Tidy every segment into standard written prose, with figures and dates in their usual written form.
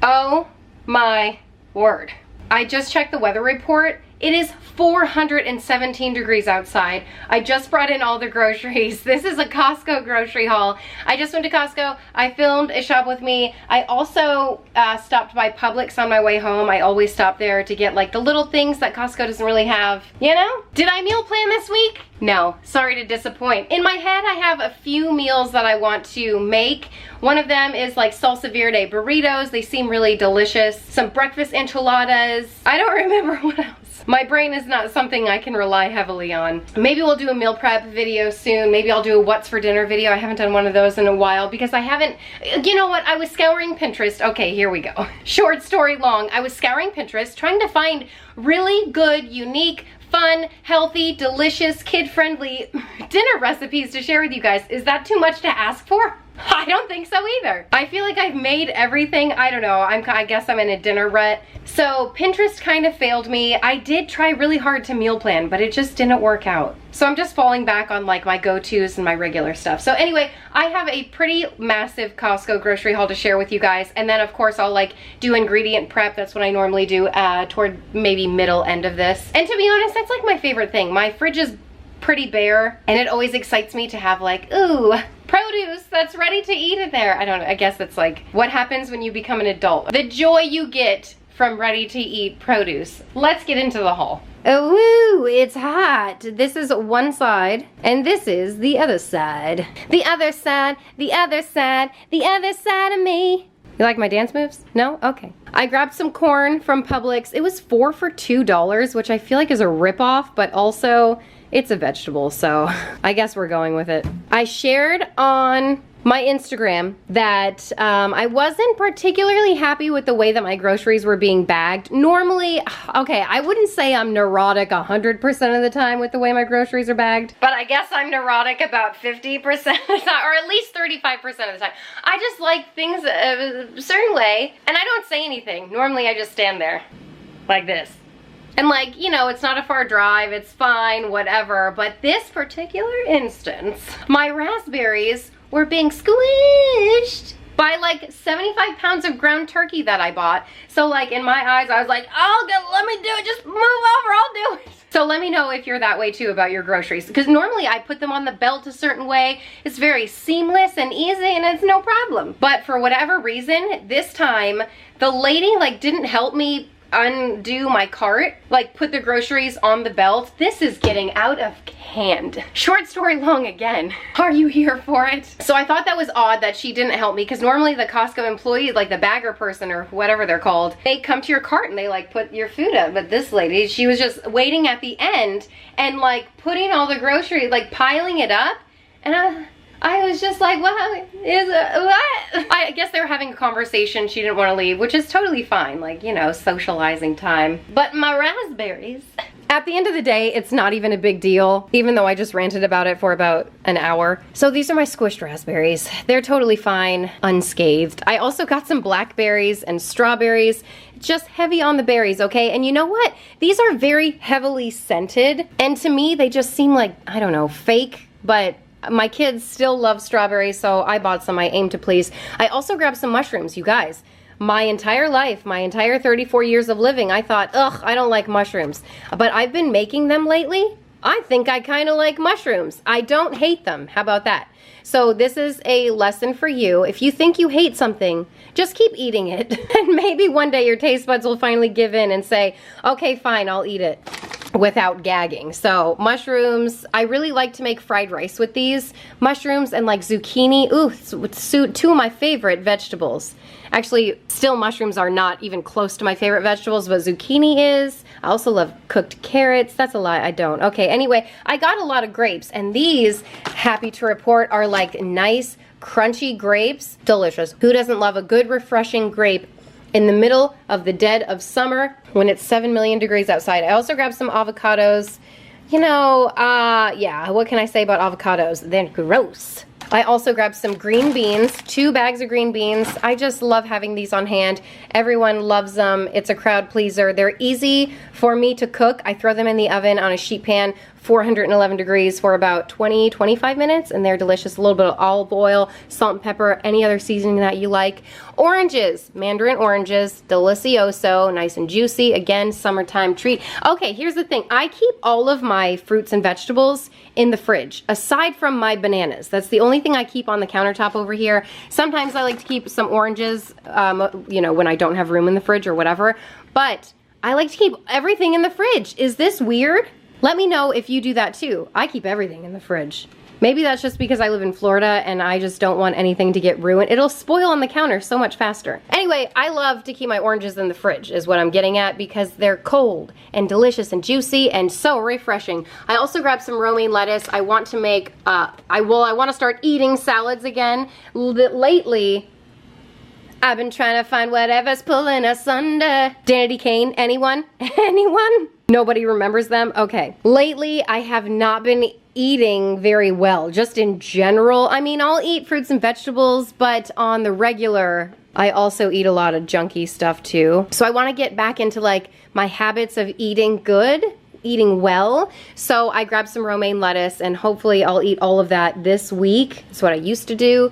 Oh my word. I just checked the weather report. It is 417 degrees outside. I just brought in all the groceries. This is a Costco grocery haul. I just went to Costco. I filmed a shop with me. I also stopped by Publix on my way home. I always stop there to get like the little things that Costco doesn't really have. You know? Did I meal plan this week? No, sorry to disappoint. In my head, I have a few meals that I want to make. One of them is like salsa verde burritos. They seem really delicious. Some breakfast enchiladas. I don't remember what else. My brain is not something I can rely heavily on. Maybe we'll do a meal prep video soon. Maybe I'll do a what's for dinner video. I haven't done one of those in a while because I haven't, you know what, I was scouring Pinterest. Okay, here we go. Short story long. I was scouring Pinterest trying to find really good, unique, fun, healthy, delicious, kid-friendly dinner recipes to share with you guys. Is that too much to ask for? I don't think so either. I feel like I've made everything. I don't know. I guess I'm in a dinner rut. So Pinterest kind of failed me. I did try really hard to meal plan, but it just didn't work out. So I'm just falling back on like my go-tos and my regular stuff. So anyway, I have a pretty massive Costco grocery haul to share with you guys. And then of course I'll like do ingredient prep. That's what I normally do toward maybe middle end of this. And to be honest, that's like my favorite thing. My fridge is pretty bare and it always excites me to have like, ooh, produce that's ready to eat in there. I don't know, I guess it's like what happens when you become an adult. The joy you get from ready to eat produce. Let's get into the haul. Oh, woo, it's hot. This is one side and this is the other side. The other side, the other side, the other side of me. You like my dance moves? No? Okay. I grabbed some corn from Publix. It was 4 for $2, which I feel like is a ripoff, but also it's a vegetable, so I guess we're going with it. I shared on my Instagram that I wasn't particularly happy with the way that my groceries were being bagged. Normally, okay, I wouldn't say I'm neurotic 100% of the time with the way my groceries are bagged, but I guess I'm neurotic about 50% of the time, or at least 35% of the time. I just like things a certain way, and I don't say anything. Normally I just stand there like this. And like, you know, it's not a far drive, it's fine, whatever. But this particular instance, my raspberries were being squished by like 75 pounds of ground turkey that I bought. So like in my eyes, I was like, oh, let me do it, just move over, I'll do it. So let me know if you're that way too about your groceries. Because normally I put them on the belt a certain way. It's very seamless and easy and it's no problem. But for whatever reason, this time, the lady like didn't help me undo my cart, like put the groceries on the belt. This is getting out of hand. Short story long again. Are you here for it? So I thought that was odd that she didn't help me because normally the Costco employee, like the bagger person or whatever they're called, they come to your cart and they like put your food up. But this lady, she was just waiting at the end and like putting all the groceries, like piling it up. And I was just like, what? I guess they were having a conversation. She didn't want to leave, which is totally fine. Like, you know, socializing time. But my raspberries, at the end of the day, it's not even a big deal, even though I just ranted about it for about an hour. So these are my squished raspberries. They're totally fine, unscathed. I also got some blackberries and strawberries. Just heavy on the berries, okay? And you know what? These are very heavily scented. And to me, they just seem like, I don't know, fake, but my kids still love strawberries, so I bought some. I aim to please. I also grabbed some mushrooms, you guys. My entire life, my entire 34 years of living, I thought, ugh, I don't like mushrooms. But I've been making them lately. I think I kind of like mushrooms. I don't hate them. How about that? So this is a lesson for you. If you think you hate something, just keep eating it. And maybe one day your taste buds will finally give in and say, okay, fine, I'll eat it without gagging. So mushrooms, I really like to make fried rice with these. Mushrooms and like zucchini. Ooh, it's two of my favorite vegetables. Actually, still mushrooms are not even close to my favorite vegetables, but zucchini is. I also love cooked carrots. That's a lie, I don't. Okay, anyway, I got a lot of grapes, and these, happy to report, are like nice, crunchy grapes. Delicious. Who doesn't love a good, refreshing grape in the middle of the dead of summer when it's 7 million degrees outside? I also grabbed some avocados. You know, yeah, what can I say about avocados? They're gross. I also grabbed some green beans, 2 bags of green beans. I just love having these on hand. Everyone loves them. It's a crowd pleaser. They're easy for me to cook. I throw them in the oven on a sheet pan 411 degrees for about 20-25 minutes, and they're delicious. A little bit of olive oil, salt and pepper, any other seasoning that you like. Oranges, mandarin oranges, delicioso, nice and juicy. Again, summertime treat. Okay, here's the thing. I keep all of my fruits and vegetables in the fridge, aside from my bananas. That's the only thing I keep on the countertop over here. Sometimes I like to keep some oranges, you know, when I don't have room in the fridge or whatever, but I like to keep everything in the fridge. Is this weird? Let me know if you do that too. I keep everything in the fridge. Maybe that's just because I live in Florida and I just don't want anything to get ruined. It'll spoil on the counter so much faster. Anyway, I love to keep my oranges in the fridge is what I'm getting at, because they're cold and delicious and juicy and so refreshing. I also grabbed some romaine lettuce. I want to make, I want to start eating salads again. Lately, I've been trying to find whatever's pulling us under. Danity Kane, anyone? Anyone? Nobody remembers them? Okay. Lately, I have not been eating very well, just in general. I mean, I'll eat fruits and vegetables, but on the regular, I also eat a lot of junky stuff too. So I want to get back into like my habits of eating good, eating well. So I grabbed some romaine lettuce, and hopefully I'll eat all of that this week. That's what I used to do.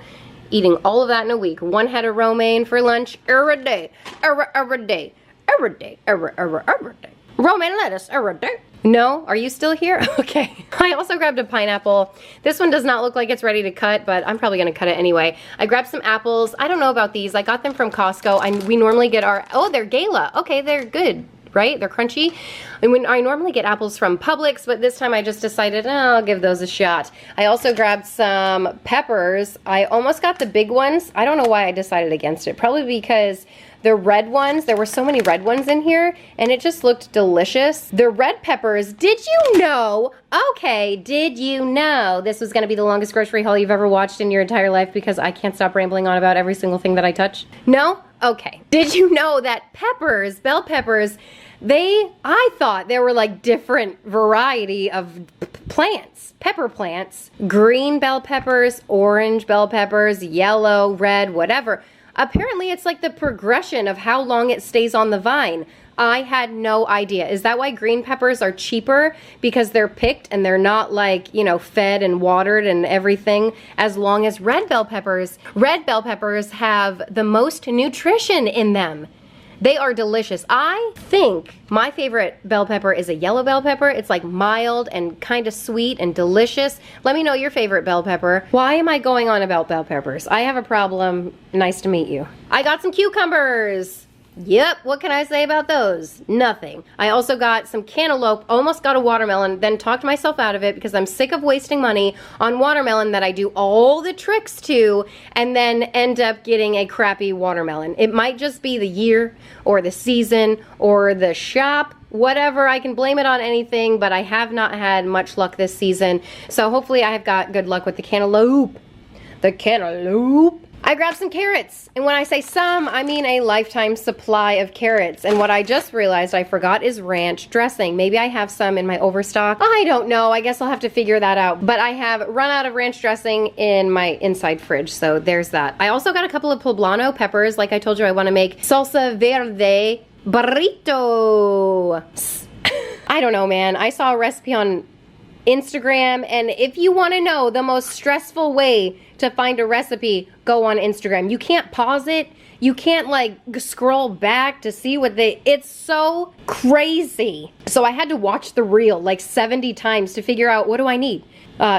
Eating all of that in a week. One head of romaine for lunch every day. Every day. Every day. Every day. Romaine lettuce every day. No? Are you still here? Okay. I also grabbed a pineapple. This one does not look like it's ready to cut, but I'm probably gonna cut it anyway. I grabbed some apples. I don't know about these. I got them from Costco. We normally get our, oh, they're Gala. Okay, they're good, right? They're crunchy. And when I normally get apples from Publix, but this time I just decided, oh, I'll give those a shot. I also grabbed some peppers. I almost got the big ones. I don't know why I decided against it. Probably because the red ones, there were so many red ones in here, and it just looked delicious. The red peppers, did you know? Okay, did you know this was gonna be the longest grocery haul you've ever watched in your entire life, because I can't stop rambling on about every single thing that I touch? No? Okay. Did you know that peppers, bell peppers, I thought there were like different variety of plants, pepper plants. Green bell peppers, orange bell peppers, yellow, red, whatever. Apparently it's like the progression of how long it stays on the vine. I had no idea. Is that why green peppers are cheaper? Because they're picked and they're not like, you know, fed and watered and everything, as long as red bell peppers. Red bell peppers have the most nutrition in them. They are delicious. I think my favorite bell pepper is a yellow bell pepper. It's like mild and kind of sweet and delicious. Let me know your favorite bell pepper. Why am I going on about bell peppers? I have a problem. Nice to meet you. I got some cucumbers. Yep, what can I say about those? Nothing. I also got some cantaloupe, almost got a watermelon, then talked myself out of it because I'm sick of wasting money on watermelon that I do all the tricks to and then end up getting a crappy watermelon. It might just be the year or the season or the shop, whatever. I can blame it on anything, but I have not had much luck this season. So hopefully I have got good luck with the cantaloupe. The cantaloupe. I grabbed some carrots, and when I say some, I mean a lifetime supply of carrots. And what I just realized I forgot is ranch dressing. Maybe I have some in my overstock. I don't know. I guess I'll have to figure that out. But I have run out of ranch dressing in my inside fridge, so there's that. I also got a couple of poblano peppers. Like I told you, I want to make salsa verde burrito. I don't know, man. I saw a recipe on Instagram, and if you want to know the most stressful way to find a recipe, go on Instagram. You can't pause it. You can't like scroll back to see what it's so crazy. So I had to watch the reel like 70 times to figure out what do I need.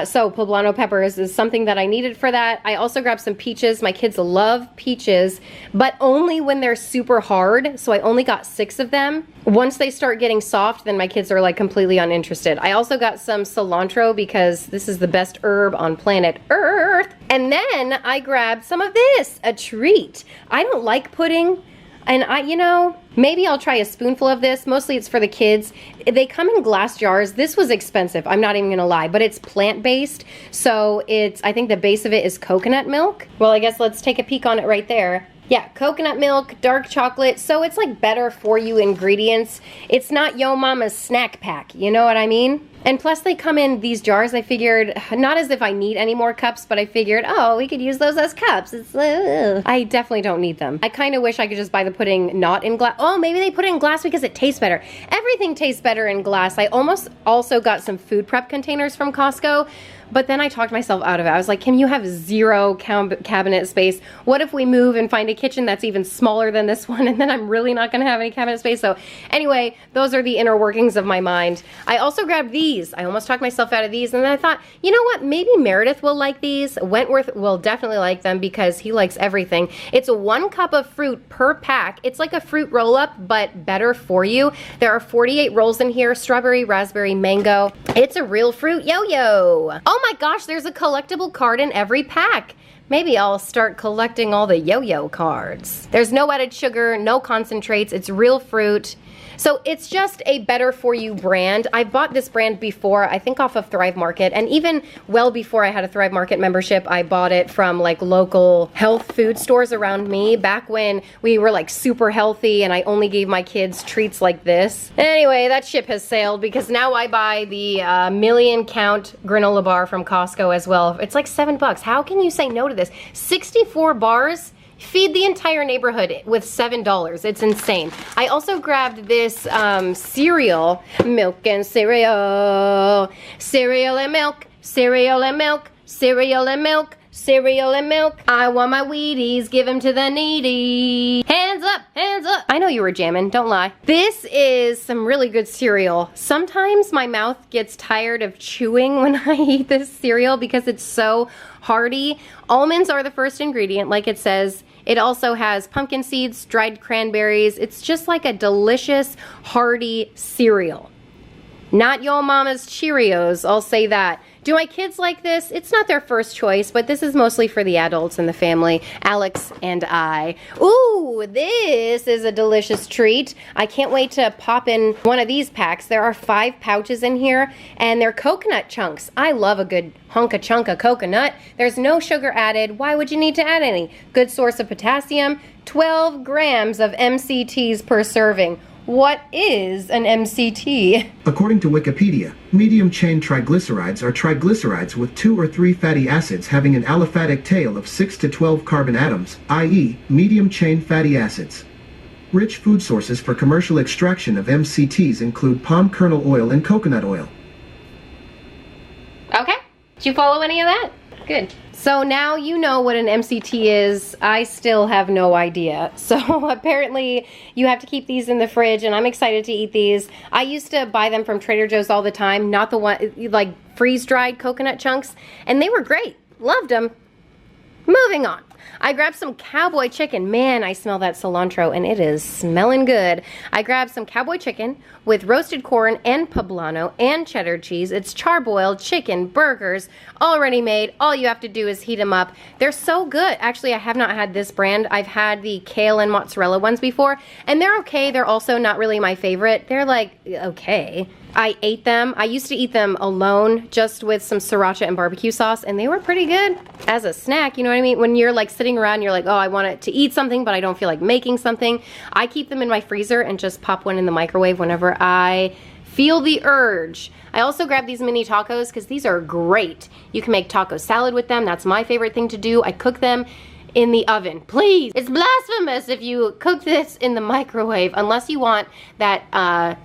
So poblano peppers is something that I needed for that. I also grabbed some peaches. My kids love peaches, but only when they're super hard. So I only got 6 of them. Once they start getting soft, then my kids are like completely uninterested. I also got some cilantro because this is the best herb on planet Earth. And then I grabbed some of this, a treat. I don't like pudding. And you know, maybe I'll try a spoonful of this. Mostly it's for the kids. They come in glass jars. This was expensive, I'm not even gonna lie, but it's plant-based. So I think the base of it is coconut milk. Well, I guess let's take a peek on it right there. Yeah, coconut milk, dark chocolate, so it's like better for you ingredients. It's not Yo Mama's snack pack, you know what I mean? And plus they come in these jars. I figured, not as if I need any more cups, but I figured, oh, we could use those as cups. I definitely don't need them. I kind of wish I could just buy the pudding not in glass. Oh, maybe they put it in glass because it tastes better. Everything tastes better in glass. I almost also got some food prep containers from Costco, but then I talked myself out of it. I was like, Kim, you have zero cabinet space. What if we move and find a kitchen that's even smaller than this one, and then I'm really not gonna have any cabinet space? So anyway, those are the inner workings of my mind. I also grabbed these. I almost talked myself out of these, and then I thought, you know what, maybe Meredith will like these. Wentworth will definitely like them because he likes everything. It's 1 cup of fruit per pack. It's like a fruit roll-up, but better for you. There are 48 rolls in here, strawberry, raspberry, mango. It's a real fruit yo-yo. Oh my gosh, there's a collectible card in every pack. Maybe I'll start collecting all the yo-yo cards. There's no added sugar, no concentrates, it's real fruit. So it's just a better for you brand. I bought this brand before, I think off of Thrive Market, and even well before I had a Thrive Market membership, I bought it from like local health food stores around me back when we were like super healthy and I only gave my kids treats like this. Anyway, that ship has sailed because now I buy the million count granola bar from Costco as well. It's like $7. How can you say no to this? 64 bars? Feed the entire neighborhood with $7. It's insane. I also grabbed this cereal, milk and cereal, cereal and milk, cereal and milk, cereal and milk, cereal and milk. I want my Wheaties, give them to the needy. Hands up, hands up. I know you were jamming, don't lie. This is some really good cereal. Sometimes my mouth gets tired of chewing when I eat this cereal because it's so hearty. Almonds are the first ingredient, like it says. It also has pumpkin seeds, dried cranberries. It's just like a delicious, hearty cereal. Not your mama's Cheerios, I'll say that. Do my kids like this? It's not their first choice, but this is mostly for the adults in the family, Alex and I. Ooh, this is a delicious treat. I can't wait to pop in one of these packs. There are 5 pouches in here, and they're coconut chunks. I love a good hunk of chunk of coconut. There's no sugar added. Why would you need to add any? Good source of potassium, 12 grams of MCTs per serving. What is an MCT? According to Wikipedia, medium-chain triglycerides are triglycerides with 2 or 3 fatty acids having an aliphatic tail of 6 to 12 carbon atoms, i.e., medium-chain fatty acids. Rich food sources for commercial extraction of MCTs include palm kernel oil and coconut oil. Okay. Did you follow any of that? Good. So now you know what an MCT is. I still have no idea. So apparently you have to keep these in the fridge, and I'm excited to eat these. I used to buy them from Trader Joe's all the time, not the one, like freeze-dried coconut chunks, and they were great. Loved them. Moving on. I grabbed some Cowboy Chicken. Man, I smell that cilantro and it is smelling good. I grabbed some Cowboy Chicken with roasted corn and poblano and cheddar cheese. It's charbroiled chicken burgers, already made. All you have to do is heat them up. They're so good. Actually, I have not had this brand. I've had the kale and mozzarella ones before, and they're okay. They're also not really my favorite. They're like, okay. I ate them. I used to eat them alone, just with some sriracha and barbecue sauce, and they were pretty good as a snack, you know what I mean? When you're like sitting around, you're like, oh, I want to eat something, but I don't feel like making something. I keep them in my freezer and just pop one in the microwave whenever I feel the urge. I also grabbed these mini tacos because these are great. You can make taco salad with them. That's my favorite thing to do. I cook them in the oven. Please, it's blasphemous if you cook this in the microwave unless you want that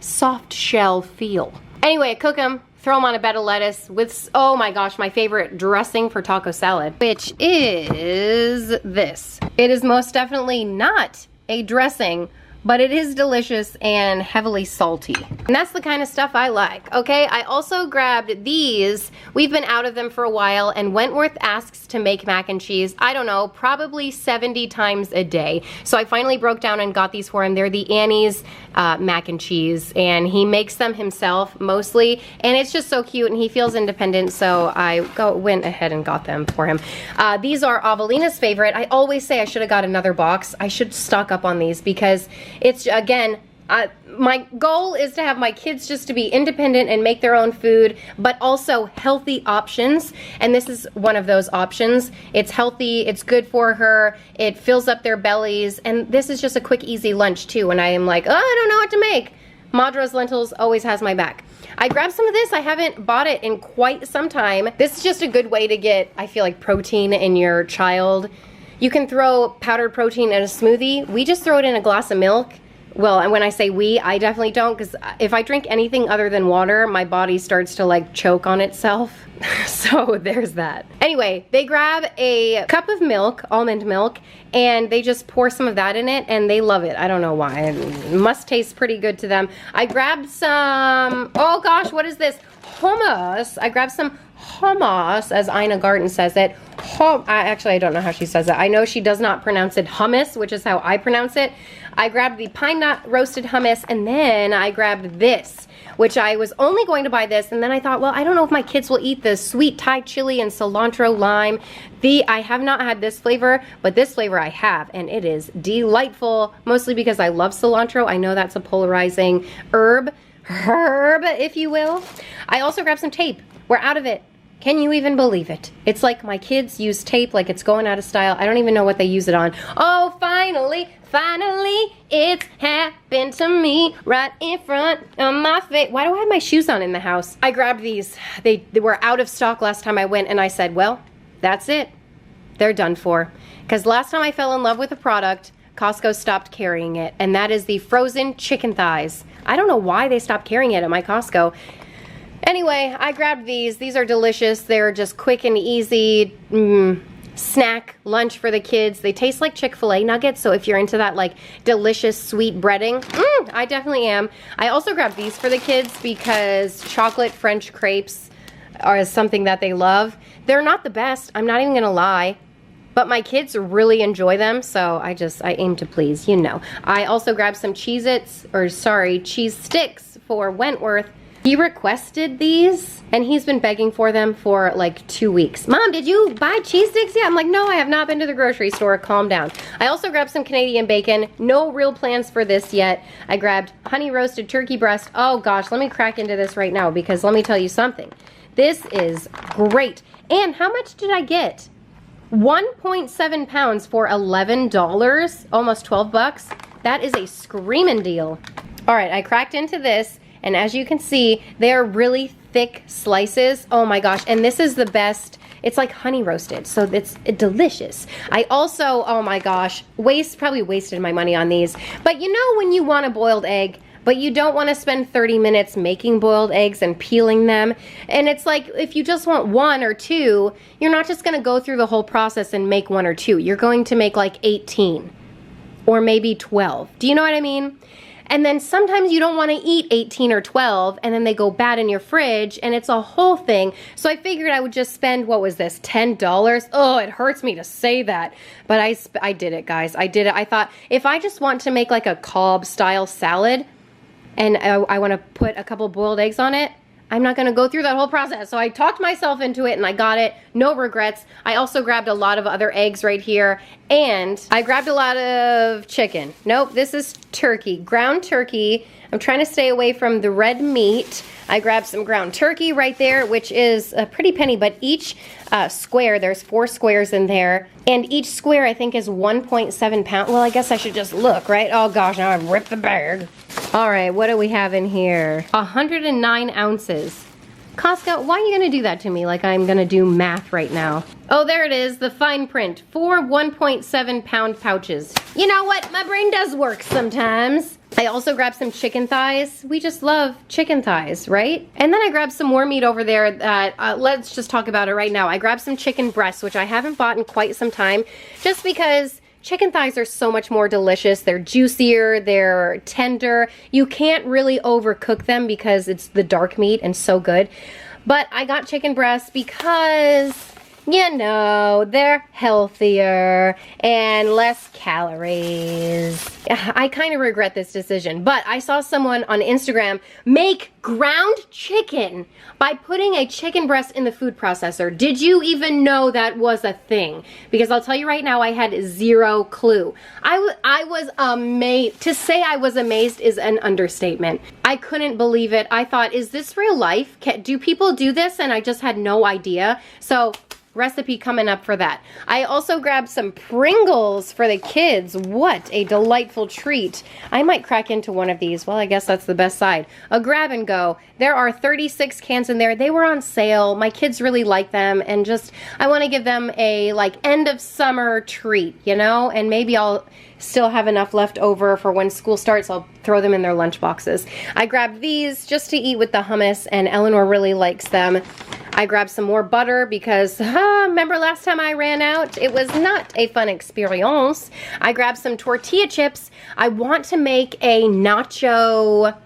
soft shell feel. Anyway, I cook them, throw them on a bed of lettuce with, oh my gosh, my favorite dressing for taco salad, which is this. It is most definitely not a dressing, but it is delicious and heavily salty. And that's the kind of stuff I like, okay? I also grabbed these. We've been out of them for a while, and Wentworth asks to make mac and cheese, I don't know, probably 70 times a day. So I finally broke down and got these for him. They're the Annie's mac and cheese, and he makes them himself mostly, and it's just so cute, and he feels independent, so I went ahead and got them for him. These are Avelina's favorite. I always say I should have got another box. I should stock up on these because it's, again, my goal is to have my kids just to be independent and make their own food, but also healthy options. And this is one of those options. It's healthy, it's good for her, it fills up their bellies, and this is just a quick, easy lunch too when I am like, oh, I don't know what to make. Madra's Lentils always has my back. I grabbed some of this. I haven't bought it in quite some time. This is just a good way to get, I feel like, protein in your child. You can throw powdered protein in a smoothie. We just throw it in a glass of milk. Well, and when I say we, I definitely don't, because if I drink anything other than water, my body starts to like choke on itself. So there's that. Anyway, they grab a cup of milk, almond milk, and they just pour some of that in it, and they love it. I don't know why. It must taste pretty good to them. I grabbed some, oh gosh, what is this? Hummus. I grabbed some hummus, as Ina Garten says it. Actually, I don't know how she says it. I know she does not pronounce it hummus, which is how I pronounce it. I grabbed the pine nut roasted hummus, and then I grabbed this, which I was only going to buy this, and then I thought, well, I don't know if my kids will eat the sweet Thai chili and cilantro lime. I have not had this flavor, but this flavor I have, and it is delightful, mostly because I love cilantro. I know that's a polarizing herb, if you will. I also grabbed some tape. We're out of it. Can you even believe it? It's like my kids use tape like it's going out of style. I don't even know what they use it on. Oh, finally, it's happened to me right in front of my face. Why do I have my shoes on in the house? I grabbed these. They were out of stock last time I went, and I said, well, that's it. They're done for. Because last time I fell in love with a product, Costco stopped carrying it, and that is the frozen chicken thighs. I don't know why they stopped carrying it at my Costco. Anyway, I grabbed these. These are delicious. They're just quick and easy snack, lunch for the kids. They taste like Chick-fil-A nuggets, so if you're into that like delicious sweet breading, I definitely am. I also grabbed these for the kids because chocolate French crepes are something that they love. They're not the best, I'm not even gonna lie, but my kids really enjoy them, so I aim to please, you know. I also grabbed some Cheez-Its, or sorry, cheese sticks for Wentworth. He requested these, and he's been begging for them for like 2 weeks. Mom, did you buy cheese sticks yet? I'm like, no, I have not been to the grocery store. Calm down. I also grabbed some Canadian bacon. No real plans for this yet. I grabbed honey roasted turkey breast. Oh gosh, let me crack into this right now because let me tell you something. This is great. And how much did I get? 1.7 pounds for $11, almost 12 bucks. That is a screaming deal. All right, I cracked into this. And as you can see, they are really thick slices. Oh my gosh, and this is the best. It's like honey roasted, so it's delicious. I also, oh my gosh, probably wasted my money on these. But you know when you want a boiled egg, but you don't want to spend 30 minutes making boiled eggs and peeling them. And it's like, if you just want 1 or 2, you're not just gonna go through the whole process and make 1 or 2. You're going to make like 18 or maybe 12. Do you know what I mean? And then sometimes you don't want to eat 18 or 12 and then they go bad in your fridge and it's a whole thing. So I figured I would just spend, what was this, $10? Oh, it hurts me to say that. But I did it, guys. I did it. I thought if I just want to make like a Cobb style salad and I want to put a couple boiled eggs on it, I'm not gonna go through that whole process. So I talked myself into it and I got it, no regrets. I also grabbed a lot of other eggs right here and I grabbed a lot of chicken. Nope, this is turkey, ground turkey. I'm trying to stay away from the red meat. I grabbed some ground turkey right there, which is a pretty penny, but each square, there's 4 squares in there, and each square I think is 1.7 pounds. Well, I guess I should just look, right? Oh gosh, now I've ripped the bag. All right, what do we have in here? 109 ounces. Costco, why are you gonna do that to me like I'm gonna do math right now? Oh, there it is, the fine print. 4 1.7 pound pouches. You know what, my brain does work sometimes. I also grabbed some chicken thighs. We just love chicken thighs, right? And then I grabbed some more meat over there that, let's just talk about it right now. I grabbed some chicken breasts, which I haven't bought in quite some time, just because chicken thighs are so much more delicious. They're juicier, they're tender. You can't really overcook them because it's the dark meat and so good. But I got chicken breasts because, you know, they're healthier and less calories. I kind of regret this decision, but I saw someone on Instagram make ground chicken by putting a chicken breast in the food processor. Did you even know that was a thing? Because I'll tell you right now, I had 0 clue. I was amazed. To say I was amazed is an understatement. I couldn't believe it. I thought, is this real life? Do people do this? And I just had no idea. So recipe coming up for that. I also grabbed some Pringles for the kids. What a delightful treat. I might crack into one of these. Well, I guess that's the best side. A grab and go. There are 36 cans in there. They were on sale. My kids really like them, and just, I want to give them a like end of summer treat, you know, and maybe I'll still have enough left over for when school starts. I'll throw them in their lunch boxes. I grabbed these just to eat with the hummus, and Eleanor really likes them. I grabbed some more butter because, remember last time I ran out? It was not a fun experience. I grabbed some tortilla chips. I want to make a nacho,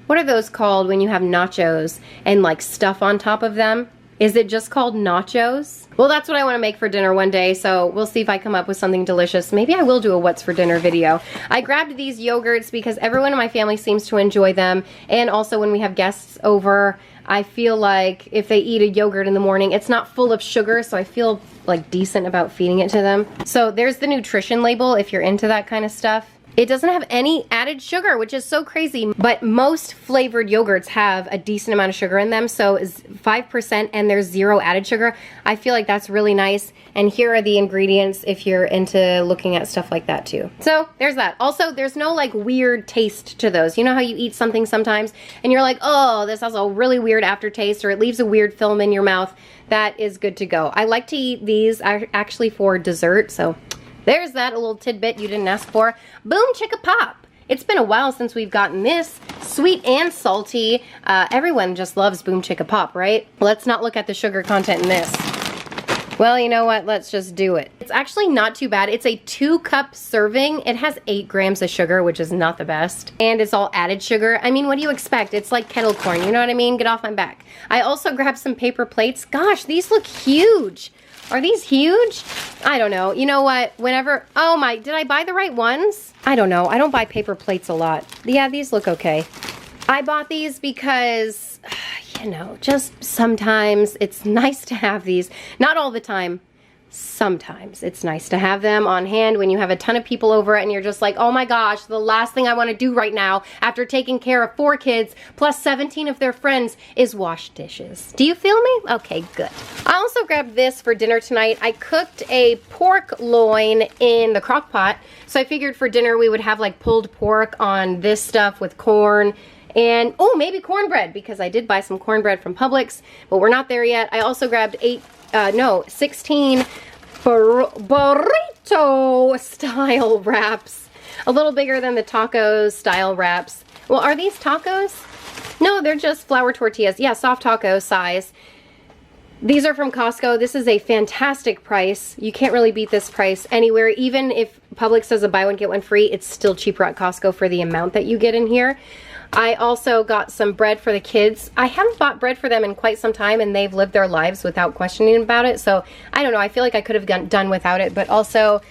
what are those called when you have nachos and like stuff on top of them? Is it just called nachos? Well, that's what I want to make for dinner one day, so we'll see if I come up with something delicious. Maybe I will do a what's for dinner video. I grabbed these yogurts because everyone in my family seems to enjoy them, and also when we have guests over, I feel like if they eat a yogurt in the morning, it's not full of sugar, so I feel like decent about feeding it to them. So there's the nutrition label if you're into that kind of stuff. It doesn't have any added sugar, which is so crazy, but most flavored yogurts have a decent amount of sugar in them, so it's 5% and there's 0 added sugar. I feel like that's really nice, and here are the ingredients if you're into looking at stuff like that too. So there's that. Also, there's no like weird taste to those. You know how you eat something sometimes and you're like, oh, this has a really weird aftertaste, or it leaves a weird film in your mouth. That is good to go. I like to eat these actually for dessert, so there's that, a little tidbit you didn't ask for. Boom Chicka Pop. It's been a while since we've gotten this. Sweet and salty. Everyone just loves Boom Chicka Pop, right? Let's not look at the sugar content in this. Well, you know what? Let's just do it. It's actually not too bad. It's a 2-cup serving. It has 8 grams of sugar, which is not the best. And it's all added sugar. I mean, what do you expect? It's like kettle corn, you know what I mean? Get off my back. I also grabbed some paper plates. Gosh, these look huge. Are these huge? I don't know. You know what? Whenever, oh my, did I buy the right ones? I don't know. I don't buy paper plates a lot. Yeah, these look okay. I bought these because, you know, just sometimes it's nice to have these. Not all the time. Sometimes it's nice to have them on hand when you have a ton of people over and you're just like, oh my gosh, the last thing I want to do right now after taking care of 4 kids plus 17 of their friends is wash dishes. Do you feel me? Okay, good. I also grabbed this for dinner tonight. I cooked a pork loin in the crock pot, so I figured for dinner we would have like pulled pork on this stuff with corn and, oh, maybe cornbread, because I did buy some cornbread from Publix, but we're not there yet. I also grabbed 16 burrito style wraps. A little bigger than the tacos style wraps. Well, are these tacos? No, they're just flour tortillas. Yeah, soft taco size. These are from Costco. This is a fantastic price. You can't really beat this price anywhere. Even if Publix says a buy one get one free, it's still cheaper at Costco for the amount that you get in here. I also got some bread for the kids. I haven't bought bread for them in quite some time, and they've lived their lives without questioning about it. So I don't know. I feel like I could have done without it, but also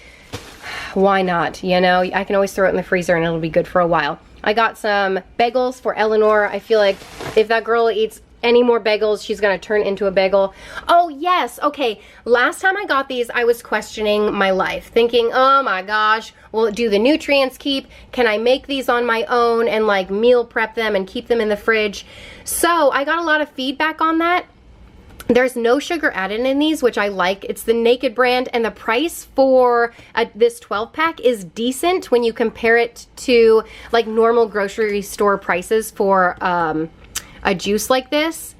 why not? You know, I can always throw it in the freezer and it'll be good for a while. I got some bagels for Eleanor. I feel like if that girl eats any more bagels, she's gonna turn into a bagel. Oh yes, okay. Last time I got these, I was questioning my life, thinking, oh my gosh, will do the nutrients keep? Can I make these on my own and like meal prep them and keep them in the fridge? So I got a lot of feedback on that. There's no sugar added in these, which I like. It's the Naked brand, and the price for this 12-pack is decent when you compare it to like normal grocery store prices for a juice like this.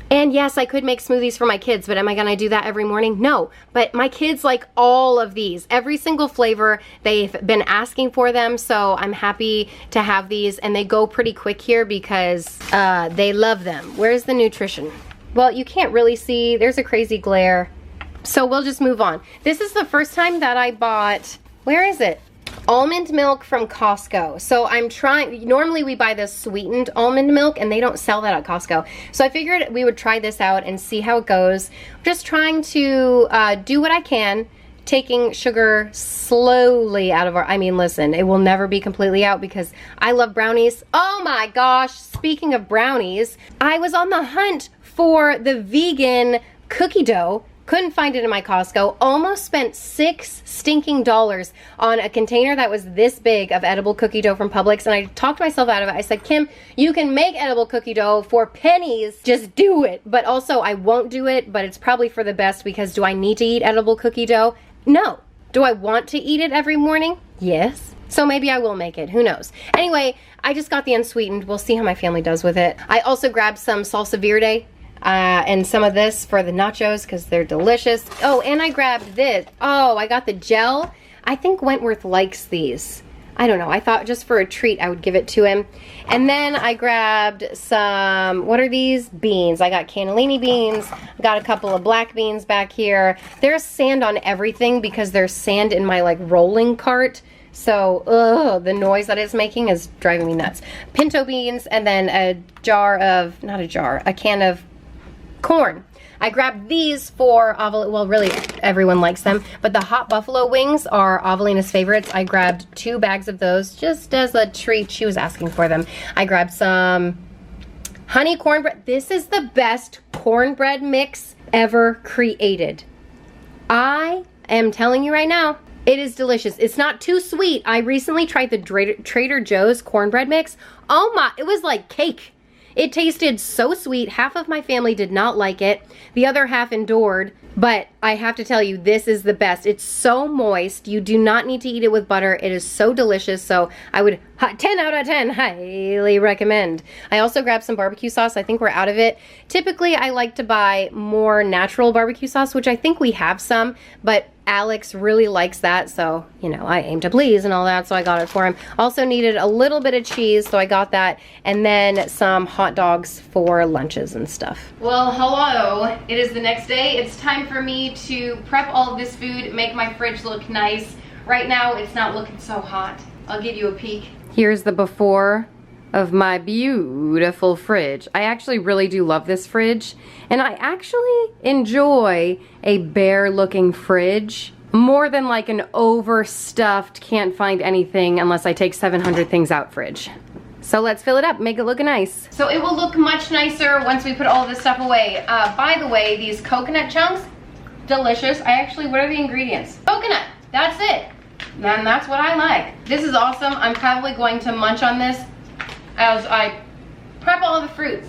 And yes, I could make smoothies for my kids, but am I gonna do that every morning? No. But my kids like all of these, every single flavor. They've been asking for them, so I'm happy to have these, and they go pretty quick here because they love them. Where's the nutrition? Well, you can't really see. There's a crazy glare. So we'll just move on. This is the first time that I bought, where is it? Almond milk from Costco. So I'm trying, normally we buy this sweetened almond milk and they don't sell that at Costco. So I figured we would try this out and see how it goes. I'm just trying to do what I can, taking sugar slowly out of our, I mean, listen, it will never be completely out because I love brownies. Oh my gosh, speaking of brownies, I was on the hunt for the vegan cookie dough Couldn't find it in my Costco. Almost spent $6 stinking on a container that was this big of edible cookie dough from Publix, and I talked myself out of it. I said, Kim, you can make edible cookie dough for pennies. Just do it. But also, I won't do it, but it's probably for the best, because do I need to eat edible cookie dough? No. Do I want to eat it every morning? Yes. So maybe I will make it. Who knows? Anyway, I just got the unsweetened. We'll see how my family does with it. I also grabbed some salsa verde. And some of this for the nachos because they're delicious. Oh, and I grabbed this. Oh, I got the gel. I think Wentworth likes these. I don't know. I thought just for a treat I would give it to him. And then I grabbed some, what are these? Beans. I got cannellini beans. I got a couple of black beans back here. There's sand on everything because there's sand in my like rolling cart. So, ugh, the noise that it's making is driving me nuts. Pinto beans, and then a can of corn. I grabbed these for well, really everyone likes them, but the hot buffalo wings are Avelina's favorites. I grabbed 2 bags of those just as a treat. She was asking for them. I grabbed some honey cornbread. This is the best cornbread mix ever created. I am telling you right now, it is delicious. It's not too sweet. I recently tried the Trader Joe's cornbread mix. Oh my, it was like cake. It tasted so sweet. Half of my family did not like it. The other half endured. But I have to tell you, this is the best. It's so moist. You do not need to eat it with butter. It is so delicious. So I would, 10 out of 10, highly recommend. I also grabbed some barbecue sauce. I think we're out of it. Typically, I like to buy more natural barbecue sauce, which I think we have some. But Alex really likes that, so, you know, I aim to please and all that, so I got it for him. Also needed a little bit of cheese, so I got that, and then some hot dogs for lunches and stuff. Well, hello. It is the next day. It's time for me to prep all of this food, make my fridge look nice. Right now, it's not looking so hot. I'll give you a peek. Here's the before of my beautiful fridge. I actually really do love this fridge, and I actually enjoy a bare looking fridge more than like an overstuffed, can't find anything unless I take 700 things out fridge. So let's fill it up, make it look nice. So it will look much nicer once we put all this stuff away. By the way, these coconut chunks, delicious. what are the ingredients? Coconut, that's it. And that's what I like. This is awesome. I'm probably going to munch on this as I prep all the fruit.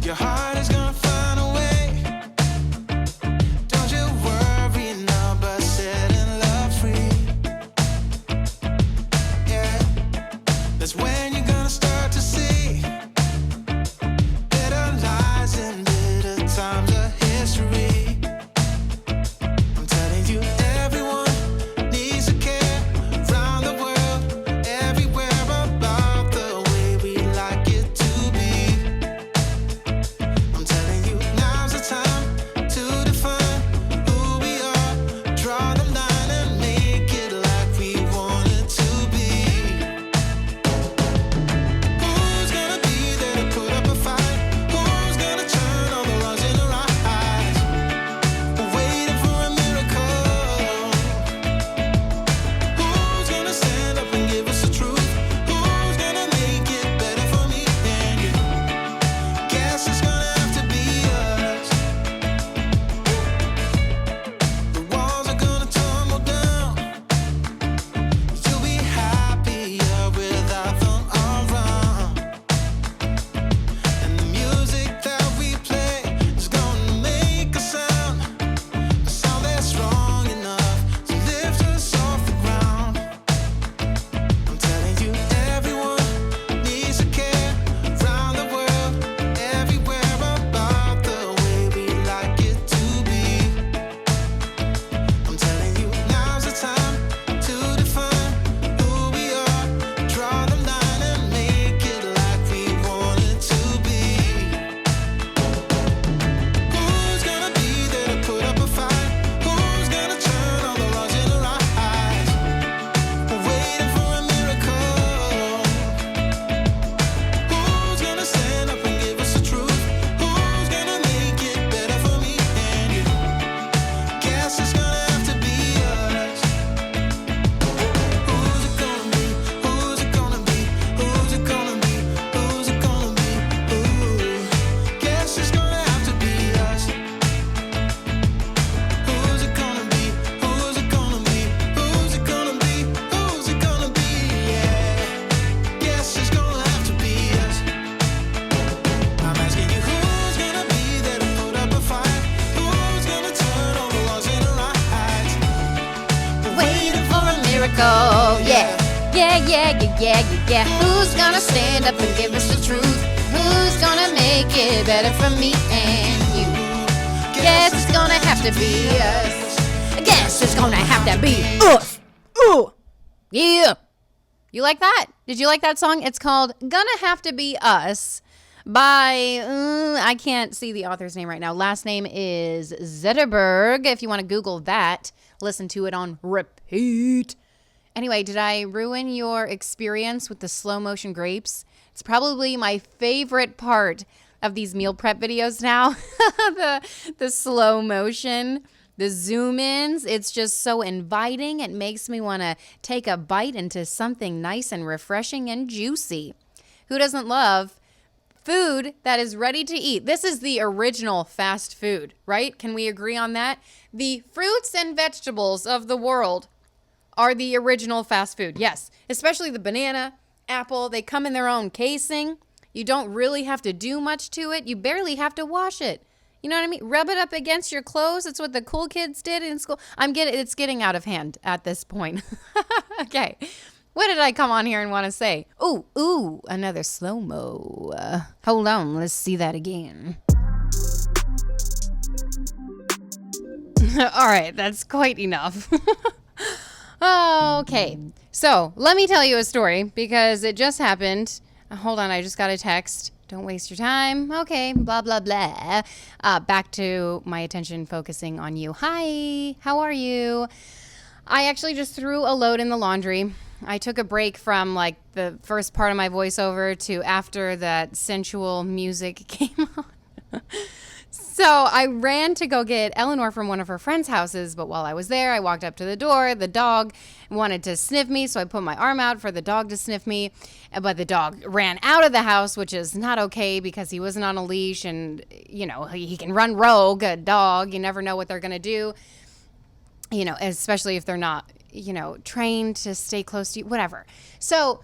Your heart is gonna find a way. Don't you worry now about setting love free. Yeah, that's when you're gonna start to see better lies and better times of history. I'm telling you, everyone needs to care around the world, everywhere. yeah. Who's gonna stand up and give us the truth? Who's gonna make it better for me and you? Guess it's gonna have to be us. Guess it's gonna have to be us. Ooh, yeah. You like that? Did you like that song? It's called Gonna Have to Be Us by, I can't see the author's name right now. Last name is Zetterberg. If you want to Google that, listen to it on repeat. Anyway, did I ruin your experience with the slow motion grapes? It's probably my favorite part of these meal prep videos now. the slow motion, the zoom ins. It's just so inviting. It makes me want to take a bite into something nice and refreshing and juicy. Who doesn't love food that is ready to eat? This is the original fast food, right? Can we agree on that? The fruits and vegetables of the world are the original fast food. Yes, especially the banana, apple. They come in their own casing. You don't really have to do much to it. You barely have to wash it. You know what I mean? Rub it up against your clothes. It's what the cool kids did in school. It's getting out of hand at this point. Okay. What did I come on here and want to say? Ooh, another slow-mo. Hold on, let's see that again. All right, that's quite enough. Okay, so let me tell you a story because it just happened. Hold on, I just got a text. Don't waste your time. Okay, blah, blah, blah. Back to my attention focusing on you. Hi, how are you? I actually just threw a load in the laundry. I took a break from like the first part of my voiceover to after that sensual music came on. So I ran to go get Eleanor from one of her friend's houses, but while I was there, I walked up to the door. The dog wanted to sniff me, so I put my arm out for the dog to sniff me, but the dog ran out of the house, which is not okay because he wasn't on a leash, and, you know, he can run rogue, a dog. You never know what they're going to do, you know, especially if they're not, you know, trained to stay close to you, whatever. So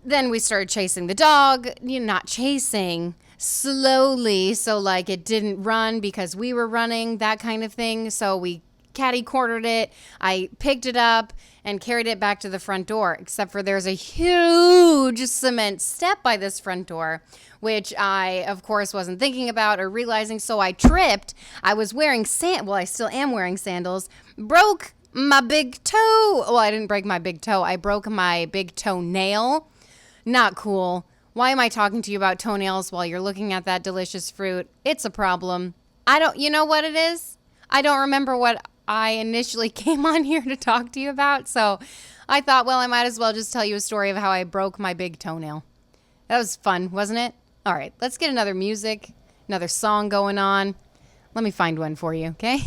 then we started chasing the dog, not chasing, slowly, so like it didn't run because we were running, that kind of thing. So we catty-cornered it. I picked it up and carried it back to the front door, except for there's a huge cement step by this front door, which I, of course, wasn't thinking about or realizing. So I tripped. I was wearing I still am wearing sandals, broke my big toe. Well, I didn't break my big toe. I broke my big toenail. Not cool. Why am I talking to you about toenails while you're looking at that delicious fruit? It's a problem. You know what it is? I don't remember what I initially came on here to talk to you about. So I thought, well, I might as well just tell you a story of how I broke my big toenail. That was fun, wasn't it? All right, let's get another song going on. Let me find one for you, okay?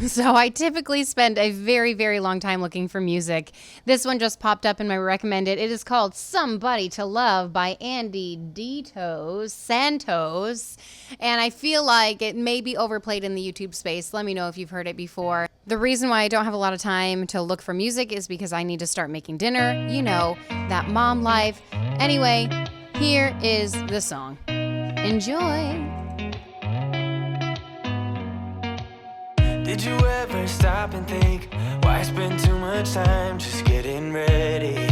So I typically spend a very, very long time looking for music. This one just popped up in my recommended. It is called Somebody to Love by Andy Santos. And I feel like it may be overplayed in the YouTube space. Let me know if you've heard it before. The reason why I don't have a lot of time to look for music is because I need to start making dinner. You know, that mom life. Anyway, here is the song. Enjoy. Did you ever stop and think, why spend too much time just getting ready?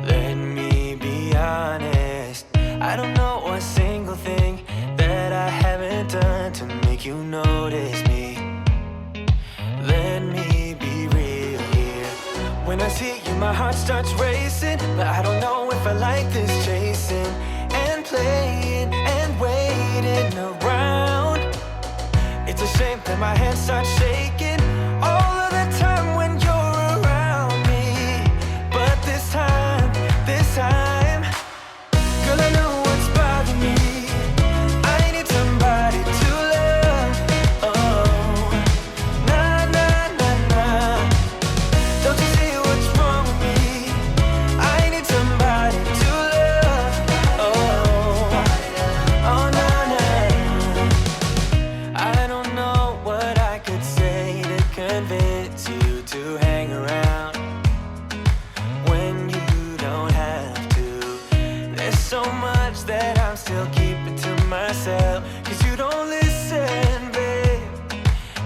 Let me be honest, I don't know a single thing that I haven't done to make you notice me. Let me be real here. When I see you, my heart starts racing, but I don't know if I like this chasing and playing and waiting around. It's a shame that my hands start shaking all of the time when you're around me. But this time, girl, I know what's bothering me. I need somebody to love. Oh, nah, nah, nah, nah. Don't you see what's wrong with me? I need somebody to love. Oh, oh, nah, nah. I don't know what I could say to convince you to hang around when you don't have to. There's so much that I'm still keeping to myself, 'cause you don't listen, babe.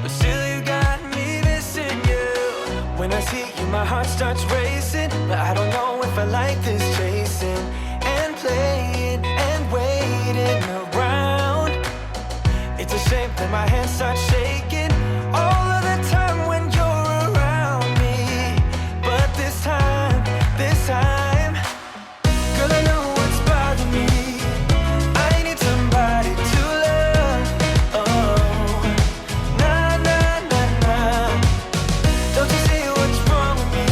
But still you got me missing you. When I see you, my heart starts racing, but I like this, chasing and playing and waiting around. It's a shame that my hands start shaking all of the time when you're around me. But this time, girl, I know what's bothering me. I need somebody to love. Oh, nah, nah, nah, nah. Don't you see what's wrong with me?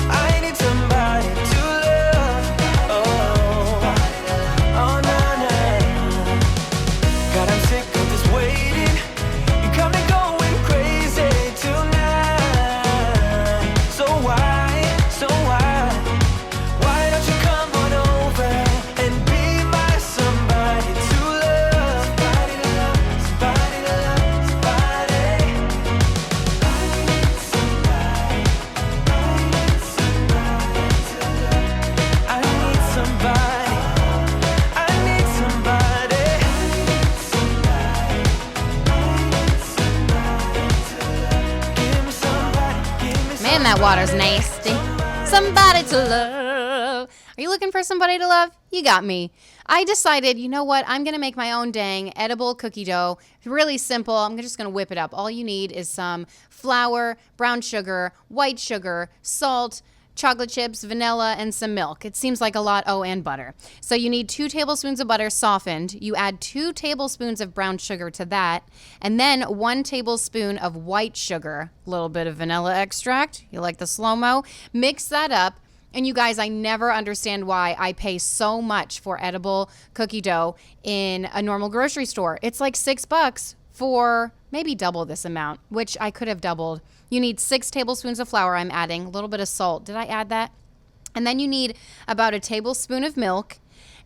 I need somebody to love. Oh, oh, nah, nah. God, I'm sick of this waiting. You got me going crazy tonight. So why don't you come on over and be my somebody to love? Somebody to love, somebody to love, somebody. I need somebody to love. I need somebody. I need somebody. Give me somebody. Man, that water's nasty. Somebody to love. Are you looking for somebody to love? You got me. I decided, you know what? I'm going to make my own dang edible cookie dough. It's really simple. I'm just going to whip it up. All you need is some flour, brown sugar, white sugar, salt, chocolate chips, vanilla, and some milk. It seems like a lot. Oh, and butter. So you need 2 tablespoons of butter softened. You add 2 tablespoons of brown sugar to that, and then 1 tablespoon of white sugar, a little bit of vanilla extract. You like the slow-mo? Mix that up. And you guys, I never understand why I pay so much for edible cookie dough in a normal grocery store. It's like $6 for maybe double this amount, which I could have doubled. You need 6 tablespoons of flour I'm adding, a little bit of salt. Did I add that? And then you need about a tablespoon of milk,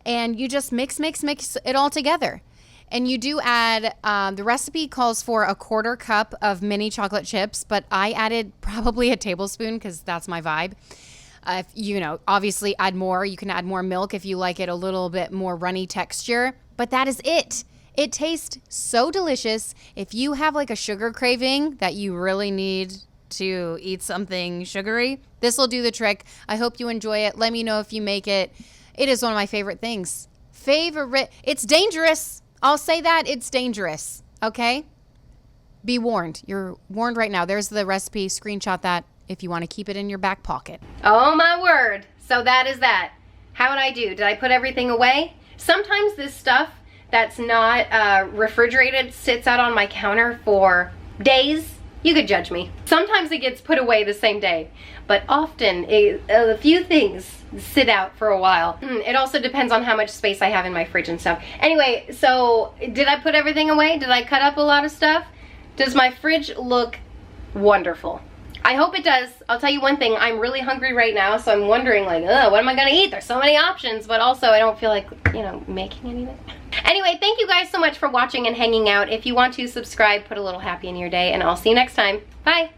and you just mix it all together. And you do add, the recipe calls for 1/4 cup of mini chocolate chips, but I added probably a tablespoon because that's my vibe. If obviously add more. You can add more milk if you like it a little bit more runny texture, but that is it. It tastes so delicious. If you have like a sugar craving that you really need to eat something sugary, this will do the trick. I hope you enjoy it. Let me know if you make it. It is one of my favorite things. It's dangerous. I'll say that. It's dangerous. Okay? Be warned. You're warned right now. There's the recipe. Screenshot that if you want to keep it in your back pocket. Oh my word. So that is that. How would I do? Did I put everything away? Sometimes this stuff that's not refrigerated sits out on my counter for days. You could judge me. Sometimes it gets put away the same day, but often a few things sit out for a while. It also depends on how much space I have in my fridge and stuff. Anyway, so did I put everything away? Did I cut up a lot of stuff? Does my fridge look wonderful? I hope it does. I'll tell you one thing, I'm really hungry right now, so I'm wondering like, what am I gonna eat? There's so many options, but also I don't feel like, making anything. Anyway, thank you guys so much for watching and hanging out. If you want to subscribe, put a little happy in your day, and I'll see you next time. Bye.